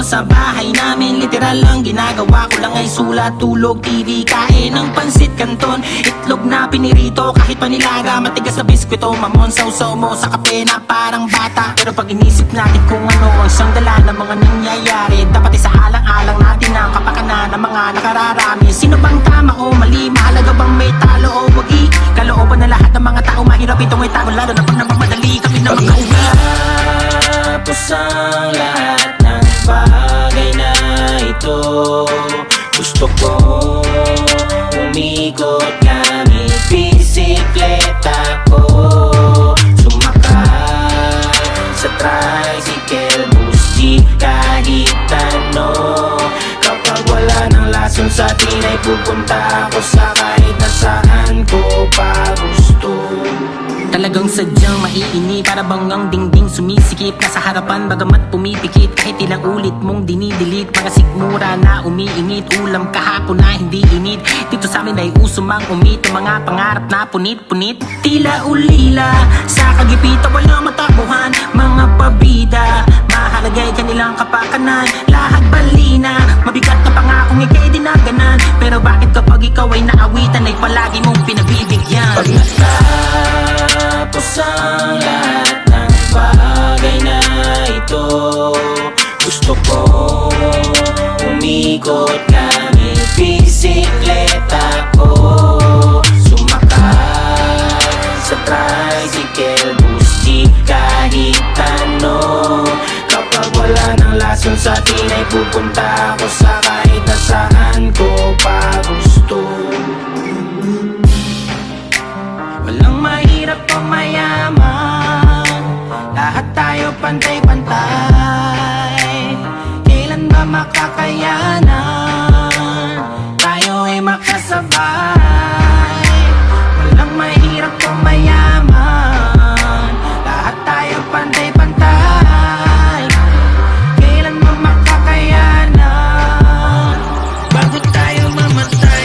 sa bahay namin. Literal lang ginagawa ko lang ay sulat, tulog, TV, kain ng pansit canton, itlog na pinirito kahit panilaga, matigas na biskwito, mamon, sausaw mo sa kape na parang bata. Pero pag inisip natin kung ano ang siyang dala ng mga nangyayari, dapat isaalang-alang natin ang kapakanan ng mga nakararami. Sino bang tama o mali? Mahalaga bang may talo o wagi? Kalooban na lahat ng mga tao, mahirap itong itago, lalo na pag namamadali kami na mga uwi. Tapos ang lahat ng bagay na ito, gusto kong umikot gamit bisikleta ko, sumakay sa tricycle, bus, jeep, kahit ano. Kapag wala ng lason sa atin ay pupunta ako sa kahit nasaan ko pa gusto. Talagang sadyang maiini, para bang ang dingding sumisikip na sa harapan, bagamat pumipikit kahit ilang ulit mong dinidelete. Mga sikmura na umiinit, ulam kahapon na hindi init. Dito sa amin ay uso mang umito, mga pangarap na punit-punit. Tila ulila sa kagipitan, walang matakbuhan, mga pabida, mahalagay kanilang kapakanan. Lahat balina, mabigat na pangakong ikay dinaganan, pero bakit kapag ikaw ay naawitan ay palagi mong pinabibigyan? Pag natapos ang lahat ng bagay na ito, gusto kong umikot gamit bisikleta ko, sumakay sa tricycle, bus, jeep, kahit ano. Kapag wala ng lason sa atin ay pupunta ako sa kahit nasaan ko pa gusto. Walang mahirap o mayaman, lahat tayo pantay-pantay. Kailan ba makakayanan, tayo ay makasabay. Walang mahirap o mayaman, lahat tayo pantay-pantay. Kailan ba makakayanan, bago tayo mamatay.